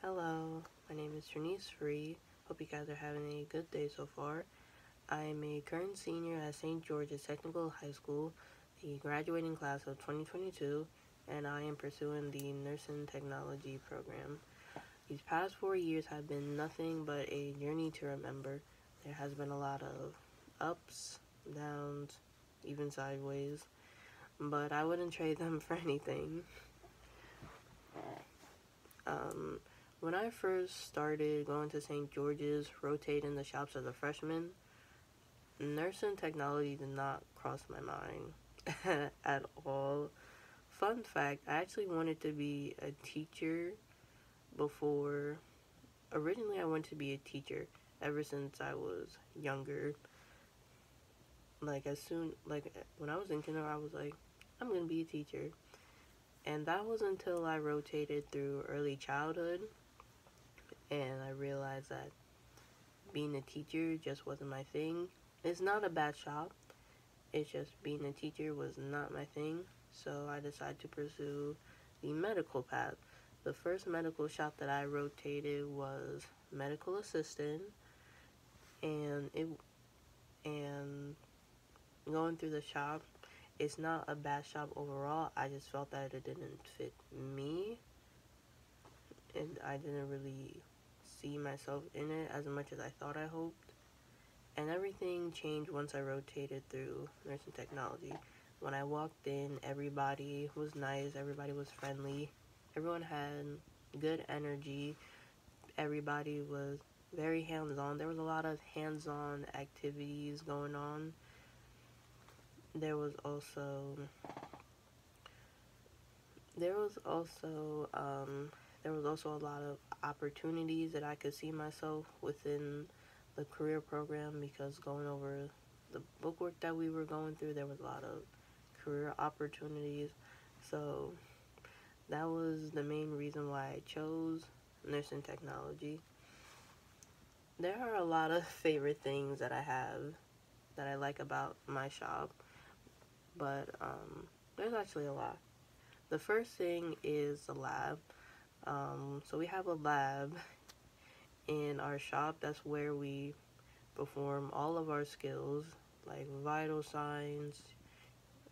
Hello, my name is Trinice Free. Hope you guys are having a good day so far. I am a current senior at St. George's Technical High School, the graduating class of 2022, and I am pursuing the Nursing Technology program. These past 4 years have been nothing but a journey to remember. There has been a lot of ups, downs, even sideways, but I wouldn't trade them for anything. Um, when I first started going to St. George's, rotating the shops as a freshman, nursing technology did not cross my mind at all. Fun fact, I actually wanted to be a teacher before. Originally, I wanted to be a teacher ever since I was younger. When I was in kindergarten, I was like, I'm going to be a teacher. And that was until I rotated through early childhood and I realized that being a teacher just wasn't my thing. It's not a bad shop, it's just being a teacher was not my thing. So I decided to pursue the medical path. The first medical shop that I rotated was medical assistant, and it and going through the shop, it's not a bad shop overall. I just felt that it didn't fit me, and I didn't really see myself in it as much as I thought I hoped. And everything changed once I rotated through nursing technology. When I walked in, everybody was nice, everybody was friendly, everyone had good energy, everybody was very hands on. There was a lot of hands on activities going on. There was also there was also there was also a lot of opportunities that I could see myself within the career program because going over the bookwork that we were going through, there was a lot of career opportunities. So that was the main reason why I chose nursing technology. There are a lot of favorite things that I have that I like about my shop, but there's actually a lot. The first thing is the lab. So we have a lab in our shop. That's where we perform all of our skills, like vital signs,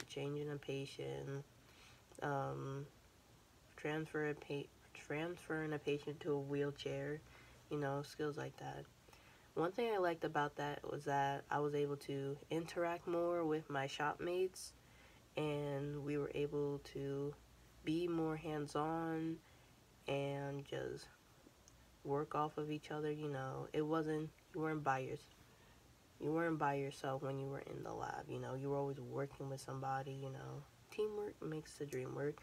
changing a patient, um, transfer a transferring a patient to a wheelchair, skills like that. One thing I liked about that was that I was able to interact more with my shopmates, and we were able to be more hands-on and just work off of each other. It wasn't you weren't by yourself when you were in the lab. You were always working with somebody. Teamwork makes the dream work.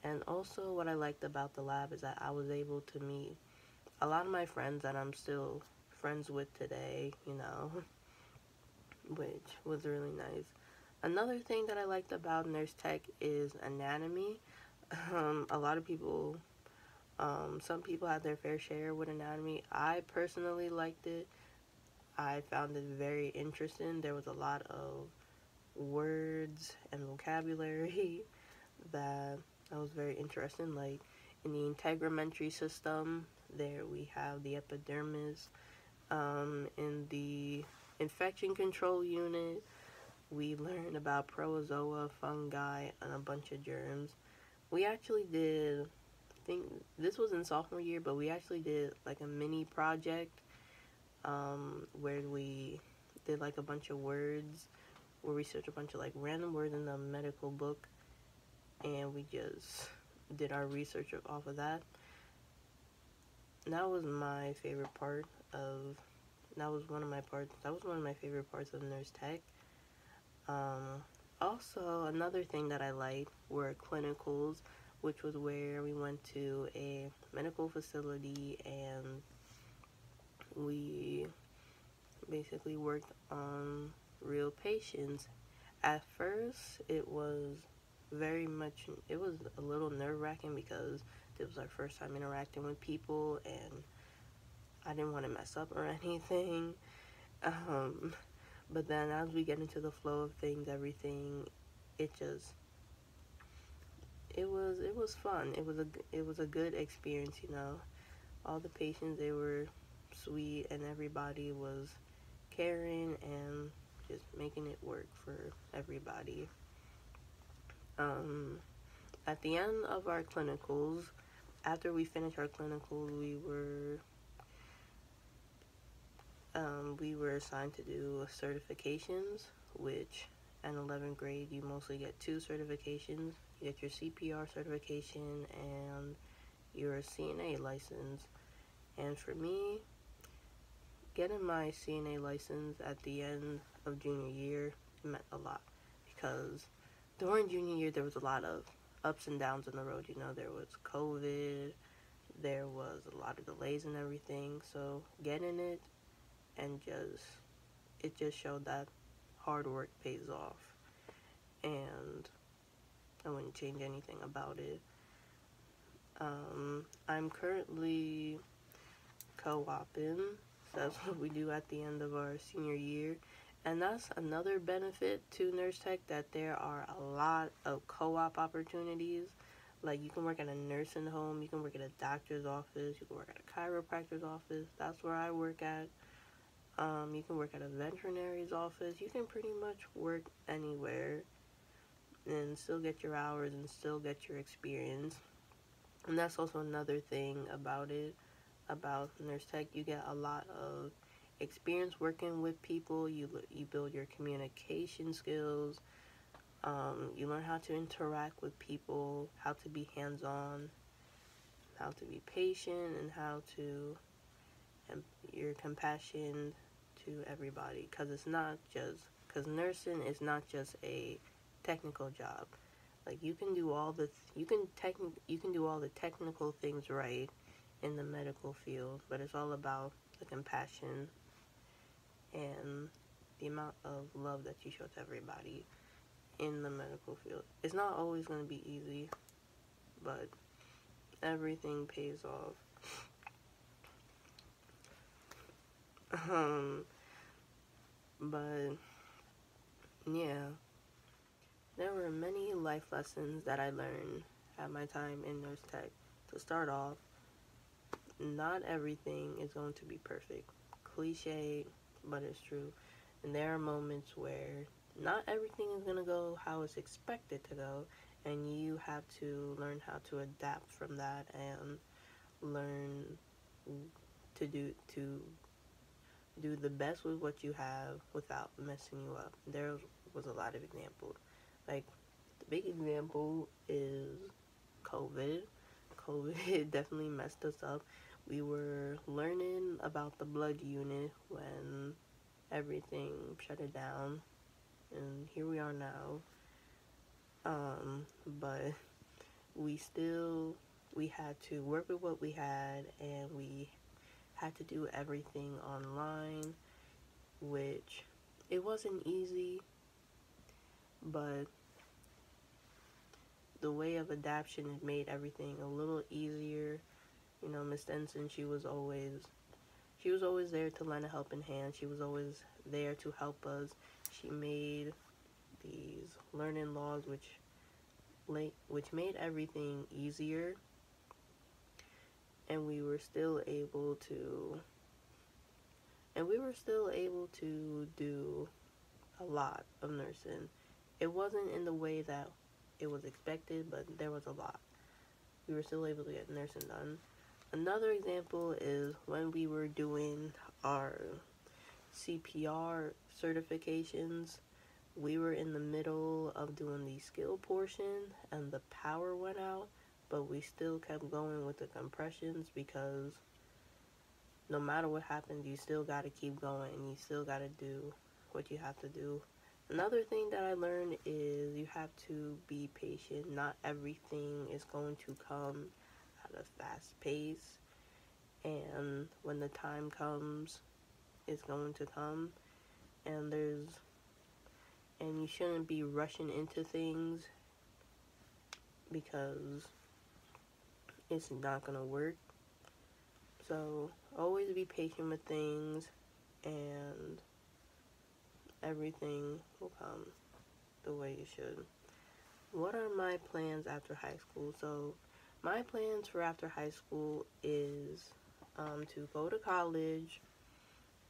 And also, what I liked about the lab is that I was able to meet a lot of my friends that I'm still friends with today, which was really nice. Another thing that I liked about nurse tech is anatomy. A lot of people, some people had their fair share with anatomy. I personally liked it. I found it very interesting. There was a lot of words and vocabulary that was very interesting. Like in the integumentary system, there we have the epidermis. In the infection control unit, we learned about protozoa, fungi, and a bunch of germs. We actually did, I think this was in sophomore year, but we actually did like a mini project where we did like a bunch of words, where we searched a bunch of like random words in the medical book, and we just did our research off of that. And that was my favorite part of. That was one of my parts. That was one of my favorite parts of nurse tech. Um, Also, another thing that I liked were clinicals, which was where we went to a medical facility and we basically worked on real patients. At first, it was a little nerve-wracking because it was our first time interacting with people and I didn't want to mess up or anything. Um, but then as we get into the flow of things, everything, it just, it was fun. It was a good experience. all the patients, they were sweet, and everybody was caring and just making it work for everybody. At the end of our clinicals, after we finished our clinicals, we were assigned to do certifications, which in 11th grade you mostly get two certifications. You get your CPR certification and your CNA license. And for me, getting my CNA license at the end of junior year meant a lot, because during junior year there was a lot of ups and downs on the road. You know, there was COVID, there was a lot of delays and everything. So getting it, and it just showed that hard work pays off, and I wouldn't change anything about it. I'm currently co-oping. So that's what we do at the end of our senior year. And that's another benefit to Nurse Tech, that there are a lot of co-op opportunities. Like, you can work at a nursing home, you can work at a doctor's office, you can work at a chiropractor's office. That's where I work at. You can work at a veterinary's office. You can pretty much work anywhere and still get your hours and still get your experience. And that's also another thing about it, about Nurse Tech. You get a lot of experience working with people. You build your communication skills. You learn how to interact with people, how to be hands-on, how to be patient, and and your compassion to everybody. Because nursing is not just a technical job. Like, you can do all the technical things right in the medical field, but it's all about the compassion and the amount of love that you show to everybody in the medical field. It's not always going to be easy, but everything pays off. But yeah, there were many life lessons that I learned at my time in Nurse Tech. To start off, not everything is going to be perfect. Cliche, but it's true. And there are moments where not everything is going to go how it's expected to go, and you have to learn how to adapt from that and learn to do the best with what you have without messing you up. There was a lot of examples. Like, the big example is COVID. COVID definitely messed us up. We were learning about the blood unit when everything shut it down, and here we are now. But we had to work with what we had, and we had to do everything online, which it wasn't easy, but the way of adaptation had made everything a little easier. You know, Miss Denson, she was always there to lend a helping hand. She was always there to help us. She made these learning laws which made everything easier, and we were still able to do a lot of nursing. It wasn't in the way that it was expected, but there was a lot. We were still able to get nursing done. Another example is when we were doing our CPR certifications. We were in the middle of doing the skill portion, and the power went out, but we still kept going with the compressions, because no matter what happens, you still got to keep going, and you still got to do what you have to do. Another thing that I learned is you have to be patient. Not everything is going to come at a fast pace, and when the time comes, it's going to come, and you shouldn't be rushing into things, because it's not going to work. So always be patient with things, and everything will come the way it should. What are my plans after high school? So my plans for after high school is to go to college.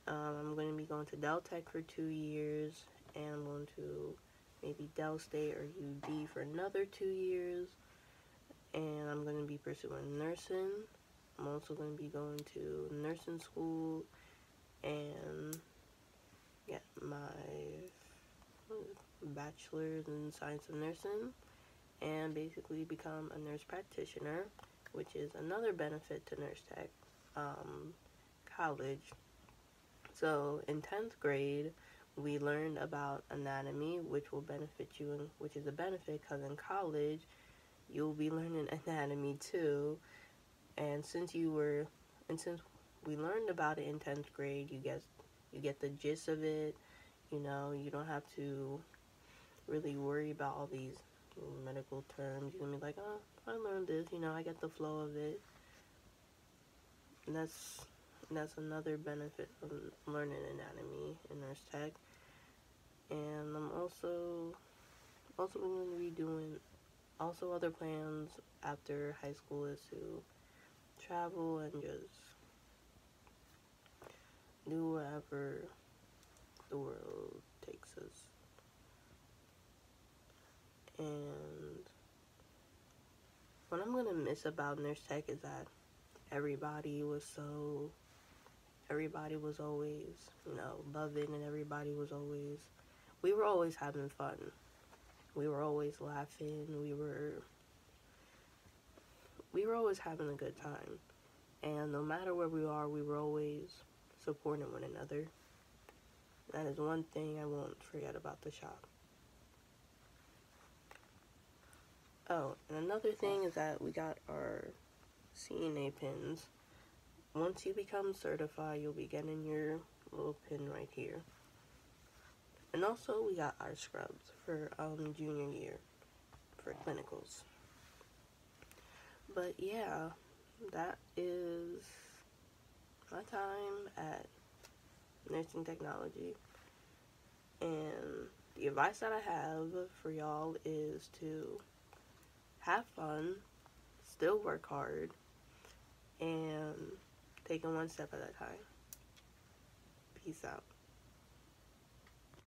I'm going to be going to Del Tech for 2 years, and I'm going to maybe Del State or UD for another 2 years, and I'm going to be pursuing nursing. I'm also going to be going to nursing school and get my bachelor's in science of nursing, and basically become a nurse practitioner, which is another benefit to Nurse Tech college. So in 10th grade, we learned about anatomy, which will benefit you, which is a benefit because in college, you'll be learning anatomy too. And since we learned about it in 10th grade, you get the gist of it. You know, you don't have to really worry about all these medical terms. You're gonna be like, oh, I learned this, you know, I get the flow of it. And that's another benefit of learning anatomy in Nurse Tech. And I'm also going to be doing, also other plans after high school is to travel and just do wherever the world takes us. And what I'm gonna miss about Nurse Tech is that everybody was always, you know, loving, and we were always having fun. We were always laughing. We were always having a good time. And no matter where we are, we were always supporting one another. That is one thing I won't forget about the shop. Oh, and another thing is that we got our CNA pins. Once you become certified, you'll be getting your little pin right here. And also, we got our scrubs for junior year for clinicals. But yeah, that is my time at nursing technology. And the advice that I have for y'all is to have fun, still work hard, and take it one step at a time. Peace out.